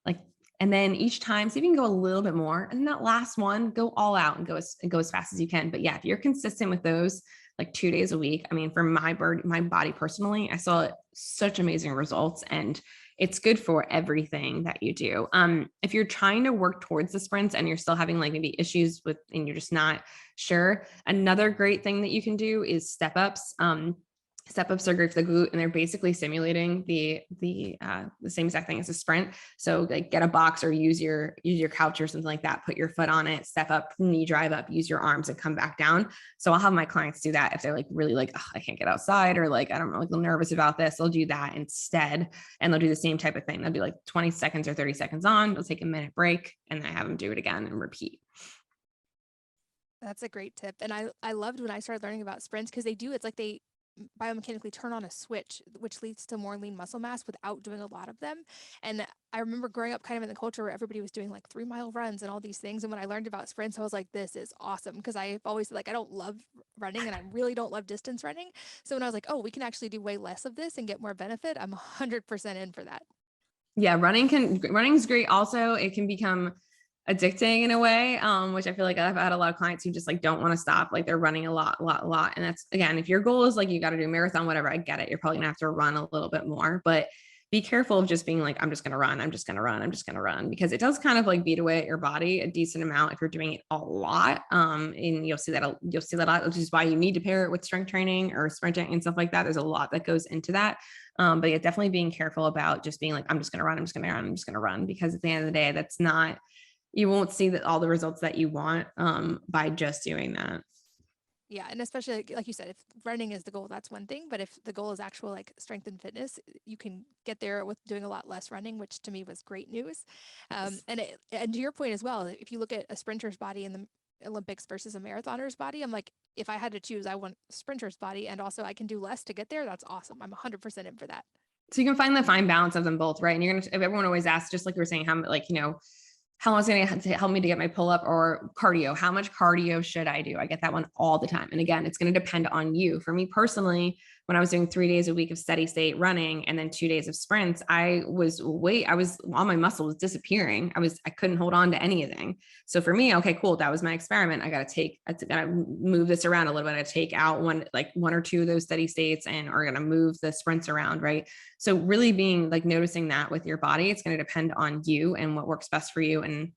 like, and then each time, see if you can go a little bit more. And that last one, go all out and go as fast as you can. But yeah, if you're consistent with those, like 2 days a week, I mean, for my body personally, I saw such amazing results, and it's good for everything that you do. If you're trying to work towards the sprints and you're still having like maybe issues with, and you're just not sure, another great thing that you can do is step ups. Step ups are great for the glute, and they're basically simulating the same exact thing as a sprint. So like get a box or use your couch or something like that, put your foot on it, step up, knee drive up, use your arms and come back down. So I'll have my clients do that if they're like really like, oh, I can't get outside, or like, I don't know, like, I'm nervous about this. They'll do that instead, and they'll do the same type of thing. They'll do like 20 seconds or 30 seconds on, they'll take a minute break, and then I have them do it again and repeat. That's a great tip. And I loved when I started learning about sprints, because it's like biomechanically turn on a switch, which leads to more lean muscle mass without doing a lot of them. And I remember growing up kind of in the culture where everybody was doing like 3 mile runs and all these things. And when I learned about sprints, I was like, this is awesome. Because I've always said, like, I don't love running and I really don't love distance running. So when I was like, oh, we can actually do way less of this and get more benefit, I'm 100% in for that. Yeah, running's great. Also, it can become addicting in a way, which I feel like I've had a lot of clients who just like don't want to stop. Like they're running a lot. And that's, again, if your goal is like you got to do a marathon, whatever, I get it. You're probably gonna have to run a little bit more, but be careful of just being like, I'm just gonna run, I'm just gonna run, I'm just gonna run, because it does kind of like beat away at your body a decent amount if you're doing it a lot. And you'll see that a lot, which is why you need to pair it with strength training or sprinting and stuff like that. There's a lot that goes into that. But yeah, definitely being careful about just being like, I'm just gonna run, I'm just gonna run, I'm just gonna run, because at the end of the day, that's not, you won't see that all the results that you want by just doing that. Yeah, and especially like you said, if running is the goal, that's one thing. But if the goal is actual like strength and fitness, you can get there with doing a lot less running, which to me was great news. And to your point as well, if you look at a sprinter's body in the Olympics versus a marathoner's body, I'm like, if I had to choose, I want sprinter's body, and also I can do less to get there. That's awesome. I'm 100% in for that. So you can find the fine balance of them both, right? And you're gonna, if everyone always asks, just like you were saying, how, like, how long is it going to help me to get my pull up or cardio? How much cardio should I do? I get that one all the time. And again, it's going to depend on you. For me personally, when I was doing 3 days a week of steady state running and then 2 days of sprints, I was all my muscle was disappearing. I couldn't hold on to anything. So for me, okay, cool. That was my experiment. I got to move this around a little bit. I take out one or two of those steady states and are going to move the sprints around. Right. So really being like noticing that with your body, it's going to depend on you and what works best for you, and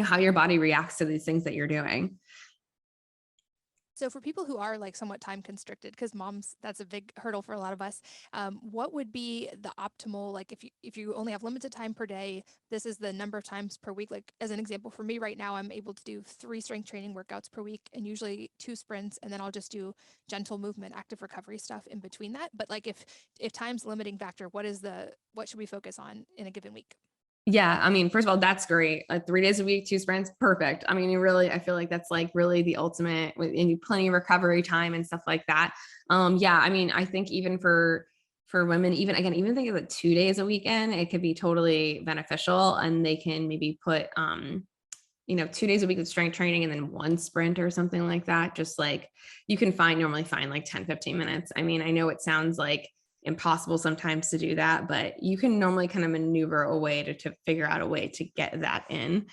how your body reacts to these things that you're doing. So for people who are like somewhat time constricted, because moms, that's a big hurdle for a lot of us. What would be the optimal, like if you only have limited time per day, this is the number of times per week. Like as an example, for me right now, I'm able to do 3 strength training workouts per week and usually 2 sprints, and then I'll just do gentle movement, active recovery stuff in between that. But like if time's limiting factor, what should we focus on in a given week? Yeah, I mean, first of all, that's great. Like 3 days a week, 2 sprints, perfect. I mean, I feel like that's like really the ultimate, and you plenty of recovery time and stuff like that. Yeah, I mean, I think even for women, even think of it 2 days a weekend, it could be totally beneficial, and they can maybe put 2 days a week of strength training and then 1 sprint or something like that. Just like you can normally find like 10-15 minutes. I mean, I know it sounds like impossible sometimes to do that, but you can normally kind of maneuver a way to figure out a way to get that in.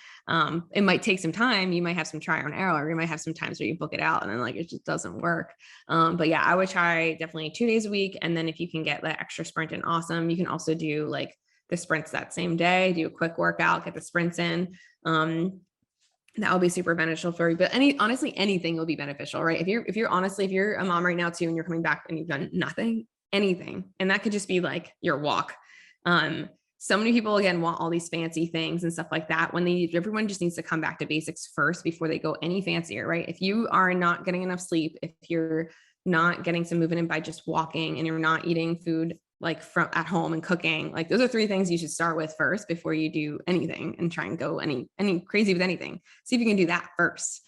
It might take some time. You might have some trial and error. You might have some times where you book it out and then like it just doesn't work. But yeah, I would try definitely 2 days a week. And then if you can get that extra sprint in, awesome. You can also do like the sprints that same day, do a quick workout, get the sprints in. That will be super beneficial for you. But honestly, anything will be beneficial, right? If you're a mom right now too, and you're coming back and you've done nothing, anything, and that could just be like your walk. So many people again want all these fancy things and stuff like that, when everyone just needs to come back to basics first before they go any fancier, right? If you are not getting enough sleep, if you're not getting some movement in by just walking, and you're not eating food like from at home and cooking, like those are 3 things you should start with first before you do anything and try and go any crazy with anything. See if you can do that first.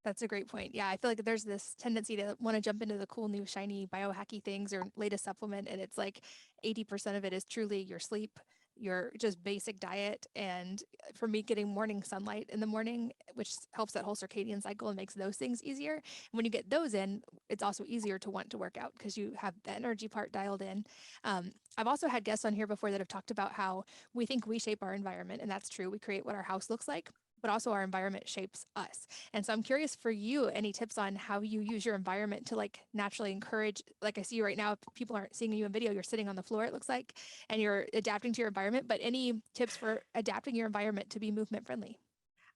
That's a great point. Yeah, I feel like there's this tendency to want to jump into the cool new shiny biohacky things or latest supplement, and it's like 80% of it is truly your sleep, your just basic diet, and for me, getting morning sunlight in the morning, which helps that whole circadian cycle and makes those things easier. And when you get those in, it's also easier to want to work out because you have the energy part dialed in. I've also had guests on here before that have talked about how we think we shape our environment, and that's true. We create what our house looks like, but also our environment shapes us. And so I'm curious for you, any tips on how you use your environment to like naturally encourage, like I see you right now, if people aren't seeing you in video, you're sitting on the floor, it looks like, and you're adapting to your environment, but any tips for adapting your environment to be movement friendly?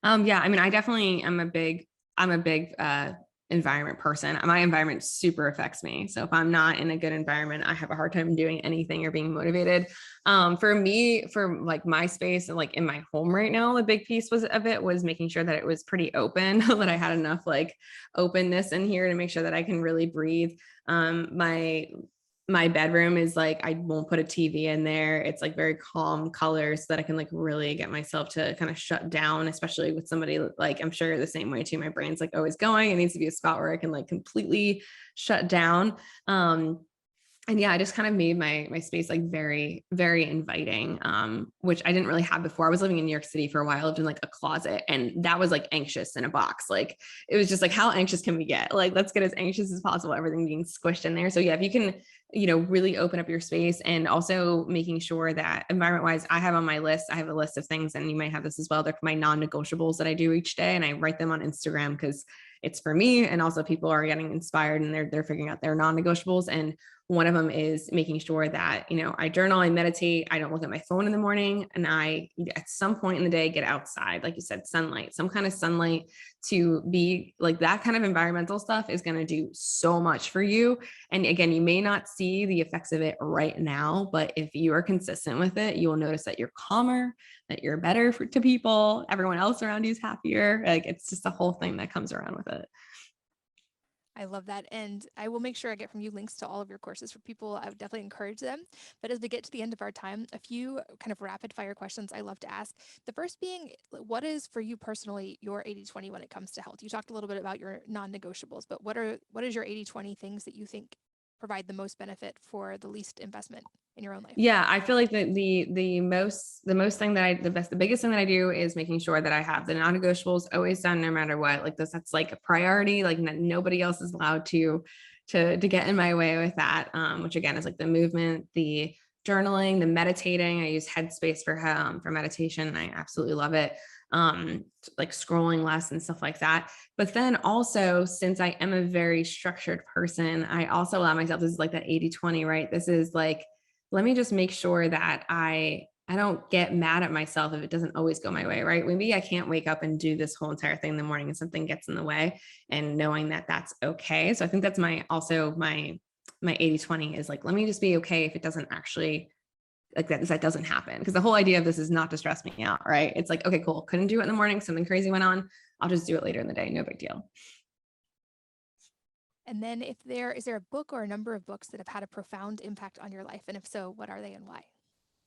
Yeah, I mean, I definitely am I'm a big environment person. My environment super affects me. So if I'm not in a good environment, I have a hard time doing anything or being motivated. For me, for like my space and like in my home right now, a big piece of it was making sure that it was pretty open, that I had enough like openness in here to make sure that I can really breathe. My my bedroom is like, I won't put a TV in there. It's like very calm colors so that I can like really get myself to kind of shut down, especially with somebody like, I'm sure the same way too. My brain's like always going. It needs to be a spot where I can like completely shut down. And yeah, I just kind of made my space like very, very inviting, which I didn't really have before. I was living in New York City for a while. I lived in like a closet, and that was like anxious in a box. Like it was just like, how anxious can we get? Like, let's get as anxious as possible, everything being squished in there. So yeah, if you can, really open up your space, and also making sure that environment wise, I have on my list, I have a list of things, and you might have this as well. They're my non-negotiables that I do each day, and I write them on Instagram because it's for me, and also people are getting inspired and they're figuring out their non-negotiables. And one of them is making sure that, I journal, I meditate, I don't look at my phone in the morning, and I, at some point in the day, get outside, like you said, sunlight, some kind of sunlight, to be like that kind of environmental stuff is going to do so much for you. And again, you may not see the effects of it right now, but if you are consistent with it, you will notice that you're calmer, that you're better to people, everyone else around you is happier. Like it's just a whole thing that comes around with it. I love that. And I will make sure I get from you links to all of your courses for people. I would definitely encourage them. But as we get to the end of our time, a few kind of rapid fire questions I love to ask. The first being, what is for you personally your 80/20 when it comes to health? You talked a little bit about your non-negotiables, but what is your 80/20 things that you think provide the most benefit for the least investment in your own life? Yeah, I feel like the most thing that the biggest thing that I do is making sure that I have the non-negotiables always done no matter what. Like that's like a priority. Like nobody else is allowed to get in my way with that. Which again is like the movement, the journaling, the meditating. I use Headspace for meditation, and I absolutely love it. Like scrolling less and stuff like that. But then also, since I am a very structured person, I also allow myself, this is like that 80/20, right? This is like, let me just make sure that I don't get mad at myself if it doesn't always go my way, right? Maybe I can't wake up and do this whole entire thing in the morning and something gets in the way, and knowing that that's okay. So I think that's my 80/20 is like, let me just be okay if it doesn't actually, like that doesn't happen. Because the whole idea of this is not to stress me out, right? It's like, okay, cool. Couldn't do it in the morning. Something crazy went on. I'll just do it later in the day. No big deal. And then is there a book or a number of books that have had a profound impact on your life? And if so, what are they and why?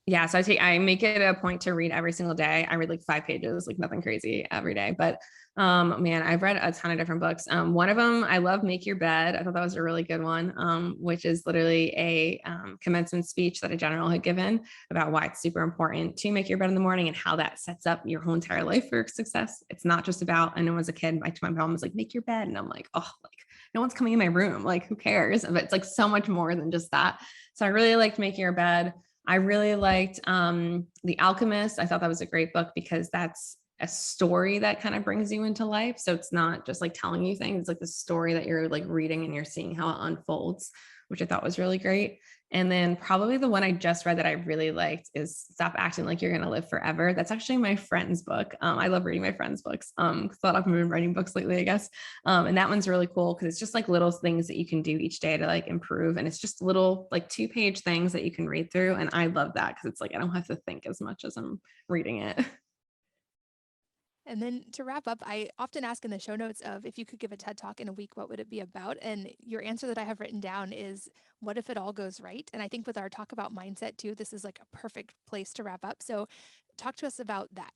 Yeah, so I make it a point to read every single day. I read like 5 pages, like nothing crazy every day. But man, I've read a ton of different books. One of them I love, Make Your Bed. I thought that was a really good one, which is literally a commencement speech that a general had given about why it's super important to make your bed in the morning and how that sets up your whole entire life for success. It's not just about, I know as a kid, my mom was like, make your bed. And I'm like, oh, like no one's coming in my room. Like, who cares? But it's like so much more than just that. So I really liked Make Your Bed. I really liked The Alchemist. I thought that was a great book because that's a story that kind of brings you into life. So it's not just like telling you things, it's like the story that you're like reading and you're seeing how it unfolds, which I thought was really great. And then probably the one I just read that I really liked is Stop Acting Like You're Gonna Live Forever. That's actually my friend's book. I love reading my friend's books. Because a lot of them have been writing books lately, I guess. And that one's really cool because it's just like little things that you can do each day to like improve. And it's just little like 2-page things that you can read through. And I love that because it's like I don't have to think as much as I'm reading it. And then to wrap up, I often ask in the show notes of if you could give a TED talk in a week, what would it be about? And your answer that I have written down is, what if it all goes right? And I think with our talk about mindset too, this is like a perfect place to wrap up. So talk to us about that.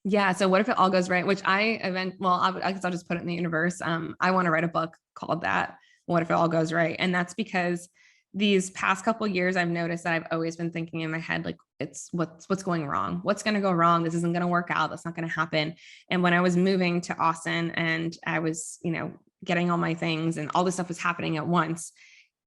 Yeah. So what if it all goes right? Which I guess I'll just put it in the universe. I want to write a book called that. What if it all goes right? And that's because these past couple of years, I've noticed that I've always been thinking in my head, like, it's what's going wrong? What's going to go wrong? This isn't going to work out. That's not going to happen. And when I was moving to Austin and I was, getting all my things and all this stuff was happening at once,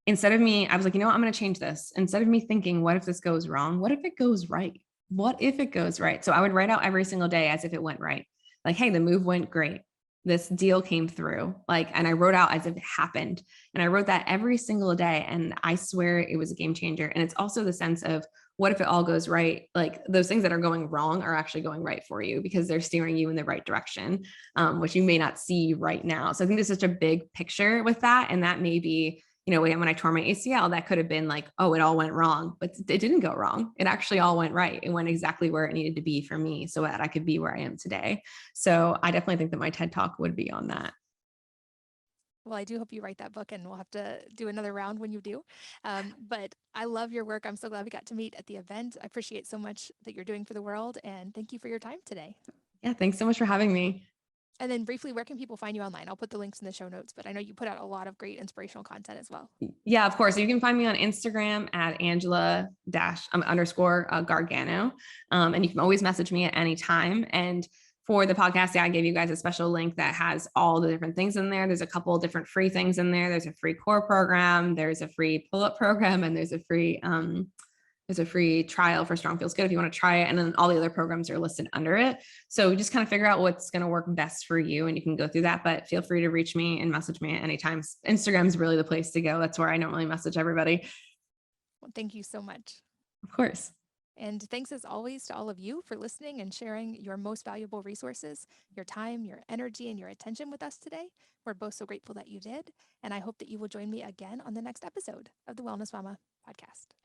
instead of me, I was like, I'm going to change this. Instead of me thinking, what if this goes wrong? What if it goes right? What if it goes right? So I would write out every single day as if it went right. Like, hey, the move went great. This deal came through. Like, and I wrote out as if it happened. And I wrote that every single day. And I swear it was a game changer. And it's also the sense of, what if it all goes right? Like those things that are going wrong are actually going right for you because they're steering you in the right direction, which you may not see right now. So I think there's such a big picture with that. And that may be, when I tore my ACL, that could have been like, oh, it all went wrong, but it didn't go wrong. It actually all went right. It went exactly where it needed to be for me so that I could be where I am today. So I definitely think that my TED talk would be on that. Well, I do hope you write that book, and we'll have to do another round when you do. But I love your work. I'm so glad we got to meet at the event. I appreciate so much that you're doing for the world, and thank you for your time today. Yeah, thanks so much for having me. And then briefly, where can people find you online? I'll put the links in the show notes, but I know you put out a lot of great inspirational content as well. Yeah, of course. You can find me on Instagram at Angela dash underscore Gargano. And you can always message me at any time. And for the podcast, yeah, I gave you guys a special link that has all the different things in there. There's a couple of different free things in there. There's a free core program, there's a free pull-up program, and there's a free trial for Strong Feels Good if you want to try it. And then all the other programs are listed under it. So just kind of figure out what's going to work best for you and you can go through that. But feel free to reach me and message me at any time. Instagram is really the place to go. That's where I normally message everybody. Well, thank you so much. Of course. And thanks as always to all of you for listening and sharing your most valuable resources, your time, your energy, and your attention with us today. We're both so grateful that you did. And I hope that you will join me again on the next episode of the Wellness Mama podcast.